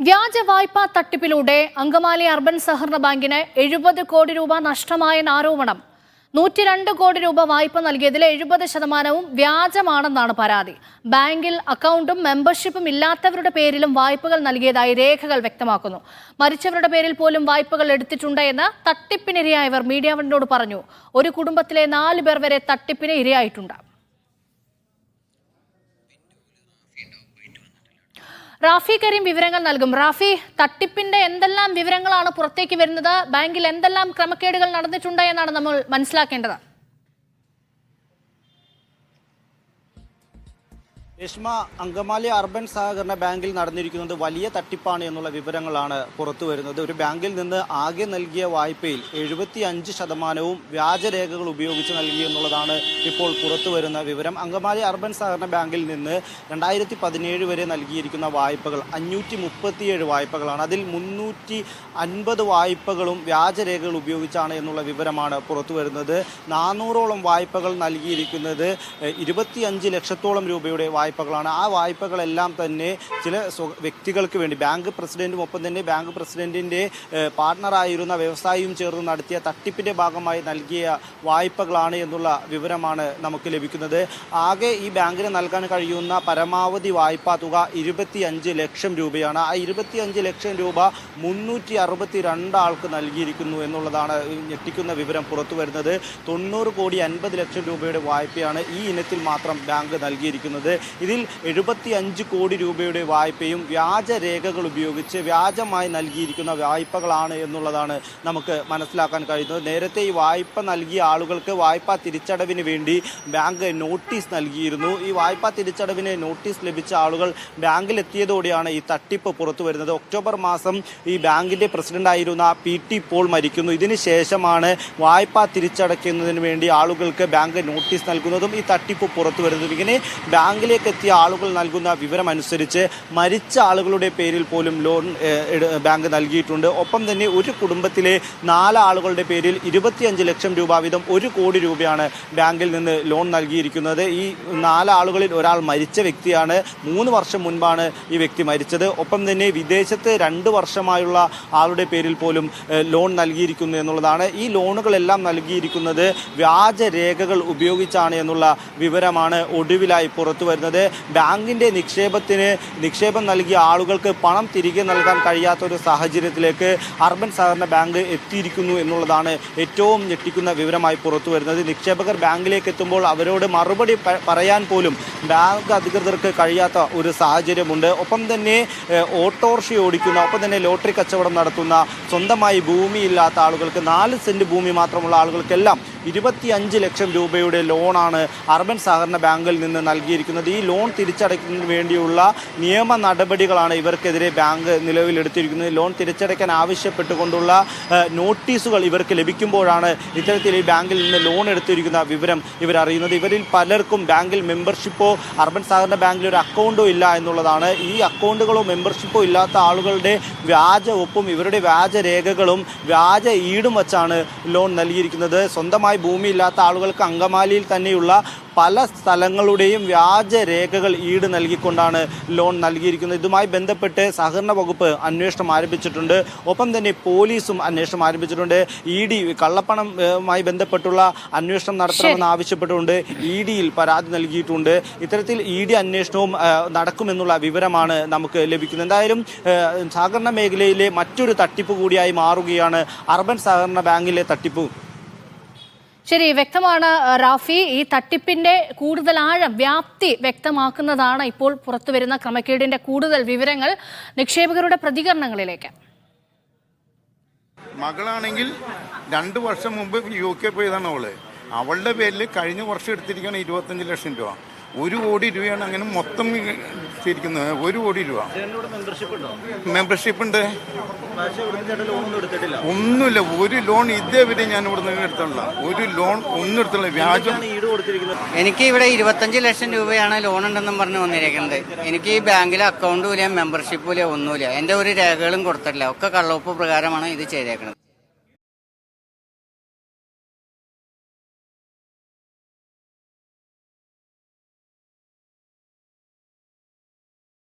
വ്യാജ വായ്പാ തട്ടിപ്പിലൂടെ അങ്കമാലി അർബൻ സഹകരണ ബാങ്കിന് 70 കോടി രൂപ നഷ്ടമായെന്ന ആരോപണം. 102 കോടി രൂപ വായ്പ നൽകിയതിൽ 70% വ്യാജമാണെന്നാണ് പരാതി. ബാങ്കിൽ അക്കൗണ്ടും മെമ്പർഷിപ്പും ഇല്ലാത്തവരുടെ പേരിലും വായ്പകൾ നൽകിയതായി രേഖകൾ വ്യക്തമാക്കുന്നു. മരിച്ചവരുടെ പേരിൽ പോലും വായ്പകൾ എടുത്തിട്ടുണ്ട് എന്ന് തട്ടിപ്പിനിരയായവർ മീഡിയ വണ്ണിനോട് പറഞ്ഞു. ഒരു കുടുംബത്തിലെ 4 പേർ വരെ തട്ടിപ്പിന് ഇരയായിട്ടുണ്ട്. റാഫി കരീം വിവരങ്ങൾ നൽകും. റാഫി, തട്ടിപ്പിന്റെ എന്തെല്ലാം വിവരങ്ങളാണ് പുറത്തേക്ക് വരുന്നത്? ബാങ്കിൽ എന്തെല്ലാം ക്രമക്കേടുകൾ നടന്നിട്ടുണ്ട് എന്നാണ് നമ്മൾ മനസ്സിലാക്കേണ്ടത്? രേഷ്മ, അങ്കമാലി അർബൻ സഹകരണ ബാങ്കിൽ നടന്നിരിക്കുന്നത് വലിയ തട്ടിപ്പാണ് എന്നുള്ള വിവരങ്ങളാണ് പുറത്തു വരുന്നത്. ഒരു ബാങ്കിൽ നിന്ന് ആകെ നൽകിയ വായ്പയിൽ 75% വ്യാജരേഖകൾ ഉപയോഗിച്ച് നൽകി എന്നുള്ളതാണ് ഇപ്പോൾ പുറത്തു വരുന്ന വിവരം. അങ്കമാലി അർബൻ സഹകരണ ബാങ്കിൽ നിന്ന് 2017 വരെ നൽകിയിരിക്കുന്ന വായ്പകൾ 537 വായ്പകളാണ്. അതിൽ 350 വായ്പകളും വ്യാജരേഖകൾ ഉപയോഗിച്ചാണ് എന്നുള്ള വിവരമാണ് പുറത്തു വരുന്നത്. 400ഓളം വായ്പകൾ നൽകിയിരിക്കുന്നത് 25 ലക്ഷത്തോളം രൂപയുടെ വായ്പകളാണ്. ആ വായ്പകളെല്ലാം തന്നെ ചില വ്യക്തികൾക്ക് വേണ്ടി ബാങ്ക് പ്രസിഡന്റും ഒപ്പം തന്നെ ബാങ്ക് പ്രസിഡന്റിന്റെ പാർട്ണറായിരുന്ന വ്യവസായിയും ചേർന്ന് നടത്തിയ തട്ടിപ്പിന്റെ ഭാഗമായി നൽകിയ വായ്പകളാണ് എന്നുള്ള വിവരമാണ് നമുക്ക് ലഭിക്കുന്നത്. ആകെ ഈ ബാങ്കിന് നൽകാൻ കഴിയുന്ന പരമാവധി വായ്പാ തുക 25 ലക്ഷം രൂപയാണ്. ആ 25 ലക്ഷം രൂപ 362 ആൾക്ക് നൽകിയിരിക്കുന്നു എന്നുള്ളതാണ് ഞെട്ടിക്കുന്ന വിവരം പുറത്തു വരുന്നത്. 90 കോടി 50 ലക്ഷം രൂപയുടെ വായ്പയാണ് ഈ ഇനത്തിൽ മാത്രം ബാങ്ക് നൽകിയിരിക്കുന്നത്. ഇതിൽ 75 കോടി രൂപയുടെ വായ്പയും വ്യാജരേഖകൾ ഉപയോഗിച്ച് വ്യാജമായി നൽകിയിരിക്കുന്ന വായ്പകളാണ് എന്നുള്ളതാണ് നമുക്ക് മനസ്സിലാക്കാൻ കഴിയുന്നത്. നേരത്തെ ഈ വായ്പ നൽകിയ ആളുകൾക്ക് വായ്പാ തിരിച്ചടവിന് വേണ്ടി ബാങ്ക് നോട്ടീസ് നൽകിയിരുന്നു. ഈ വായ്പാ തിരിച്ചടവിന് നോട്ടീസ് ലഭിച്ച ആളുകൾ ബാങ്കിലെത്തിയതോടെയാണ് ഈ തട്ടിപ്പ് പുറത്തു വരുന്നത്. ഒക്ടോബർ മാസം ഈ ബാങ്കിന്റെ പ്രസിഡന്റായിരുന്ന PT പോൾ മരിക്കുന്നു. ഇതിന് ശേഷമാണ് വായ്പാ തിരിച്ചടയ്ക്കുന്നതിന് വേണ്ടി ആളുകൾക്ക് ബാങ്ക് നോട്ടീസ് നൽകുന്നതും ഈ തട്ടിപ്പ് പുറത്തു വരുന്നതും. ഇങ്ങനെ ബാങ്കിലേക്ക് എത്തിയ ആളുകൾ നൽകുന്ന വിവരമനുസരിച്ച് മരിച്ച ആളുകളുടെ പേരിൽ പോലും ലോൺ ബാങ്ക് നൽകിയിട്ടുണ്ട്. ഒപ്പം തന്നെ ഒരു കുടുംബത്തിലെ 4 ആളുകളുടെ പേരിൽ 25 ലക്ഷം രൂപ വീതം 1 കോടി രൂപയാണ് ബാങ്കിൽ നിന്ന് ലോൺ നൽകിയിരിക്കുന്നത്. ഈ 4 ആളുകളിൽ ഒരാൾ മരിച്ച വ്യക്തിയാണ്. 3 വർഷം മുൻപാണ് ഈ വ്യക്തി മരിച്ചത്. ഒപ്പം തന്നെ വിദേശത്ത് 2 വർഷമായുള്ള ആളുടെ പേരിൽ പോലും ലോൺ നൽകിയിരിക്കുന്നു എന്നുള്ളതാണ്. ഈ ലോണുകളെല്ലാം നൽകിയിരിക്കുന്നത് വ്യാജരേഖകൾ ഉപയോഗിച്ചാണ് എന്നുള്ള വിവരമാണ് ഒടുവിലായി പുറത്തു വരുന്നത്. ബാങ്കിന്റെ നിക്ഷേപം നൽകിയ ആളുകൾക്ക് പണം തിരികെ നൽകാൻ കഴിയാത്ത ഒരു സാഹചര്യത്തിലേക്ക് അർബൻ സഹകരണ ബാങ്ക് എത്തിയിരിക്കുന്നു എന്നുള്ളതാണ് ഏറ്റവും ഞെട്ടിക്കുന്ന വിവരമായി പുറത്തു വരുന്നത്. നിക്ഷേപകർ ബാങ്കിലേക്ക് എത്തുമ്പോൾ അവരോട് മറുപടി പറയാൻ പോലും ബാങ്ക് അധികൃതർക്ക് കഴിയാത്ത ഒരു സാഹചര്യമുണ്ട്. ഒപ്പം തന്നെ ഓട്ടോറിക്ഷ ഓടിക്കുന്ന, ഒപ്പം തന്നെ ലോട്ടറി കച്ചവടം നടത്തുന്ന, സ്വന്തമായി ഭൂമിയില്ലാത്ത ആളുകൾക്ക് 4 സെന്റ് ഭൂമി മാത്രമുള്ള ആളുകൾക്കെല്ലാം 25 ലക്ഷം രൂപയുടെ ലോണാണ് അർബൻ സഹകരണ ബാങ്കിൽ നിന്ന് നൽകിയിരിക്കുന്നത്. ഈ ലോൺ തിരിച്ചടയ്ക്കുന്നതിന് വേണ്ടിയുള്ള നിയമ നടപടികളാണ് ഇവർക്കെതിരെ ബാങ്ക് നിലവിലെടുത്തിരിക്കുന്നത്. ലോൺ തിരിച്ചടയ്ക്കാൻ ആവശ്യപ്പെട്ടുകൊണ്ടുള്ള നോട്ടീസുകൾ ഇവർക്ക് ലഭിക്കുമ്പോഴാണ് ഇത്തരത്തിൽ ഈ ബാങ്കിൽ നിന്ന് ലോൺ എടുത്തിരിക്കുന്ന വിവരം ഇവരറിയുന്നത്. ഇവരിൽ പലർക്കും ബാങ്കിൽ മെമ്പർഷിപ്പോ അർബൻ സഹകരണ ബാങ്കിൽ ഒരു അക്കൗണ്ടോ ഇല്ല എന്നുള്ളതാണ്. ഈ അക്കൗണ്ടുകളോ മെമ്പർഷിപ്പോ ഇല്ലാത്ത ആളുകളുടെ വ്യാജ ഒപ്പും ഇവരുടെ വ്യാജ രേഖകളും വ്യാജ ഈടും വച്ചാണ് ലോൺ നൽകിയിരിക്കുന്നത്. സ്വന്തമായി ഭൂമിയില്ലാത്ത ആളുകൾക്ക് അങ്കമാലിയിൽ തന്നെയുള്ള പല സ്ഥലങ്ങളുടെയും വ്യാജരേഖകൾ ഈട് നൽകിക്കൊണ്ടാണ് ലോൺ നൽകിയിരിക്കുന്നത്. ഇതുമായി ബന്ധപ്പെട്ട് സഹകരണ വകുപ്പ് അന്വേഷണം ആരംഭിച്ചിട്ടുണ്ട്. ഒപ്പം തന്നെ പോലീസും അന്വേഷണം ആരംഭിച്ചിട്ടുണ്ട്. ED കള്ളപ്പണവുമായി ബന്ധപ്പെട്ടുള്ള അന്വേഷണം നടത്തണമെന്ന് ആവശ്യപ്പെട്ടുകൊണ്ട് EDയിൽ പരാതി നൽകിയിട്ടുണ്ട്. ഇത്തരത്തിൽ ED അന്വേഷണവും നടക്കുമെന്നുള്ള വിവരമാണ് നമുക്ക് ലഭിക്കുന്നത്. എന്തായാലും സഹകരണ മേഖലയിലെ മറ്റൊരു തട്ടിപ്പ് കൂടിയായി മാറുകയാണ് അർബൻ സഹകരണ ബാങ്കിലെ തട്ടിപ്പ്. ശരി, വ്യക്തമാണ് റാഫി. ഈ തട്ടിപ്പിന്റെ കൂടുതൽ ആഴം, വ്യാപ്തി വ്യക്തമാക്കുന്നതാണ് ഇപ്പോൾ പുറത്തുവരുന്ന ക്രമക്കേടിന്റെ കൂടുതൽ വിവരങ്ങൾ. നിക്ഷേപകരുടെ പ്രതികരണങ്ങളിലേക്ക്. മകളാണെങ്കിൽ 2 വർഷം മുമ്പ് UK പോയതാണ് അവളുടെ പേരിൽ കഴിഞ്ഞ വർഷം എടുത്തിരിക്കുകയാണ് 25 ലക്ഷം രൂപ. 1 കോടി രൂപയാണ് അങ്ങനെ മൊത്തം ഇരിക്കുന്നത്. 1 കോടി രൂപ മെമ്പർഷിപ്പ് ഉണ്ട്. ഒന്നുമില്ല, ഒരു ലോൺ ഇതേവരെ ഞാൻ ഇവിടെ നിന്ന് എടുത്തില്ല. ഒരു ലോൺ ഒന്നും എടുത്തില്ല. വ്യാജം. എനിക്ക് ഇവിടെ 25 ലക്ഷം രൂപയാണ് ലോൺ ഉണ്ടെന്നും പറഞ്ഞ് വന്നിരിക്കുന്നത്. എനിക്ക് ഈ ബാങ്കിലെ അക്കൗണ്ടും ഇല്ല, മെമ്പർഷിപ്പും ഇല്ല, ഒന്നുമില്ല. എൻ്റെ ഒരു രേഖകളും കൊടുത്തിട്ടില്ല. ഒക്കെ കള്ളവപ്പ് പ്രകാരമാണ് ഇത് ചെയ്തേക്കുന്നത്.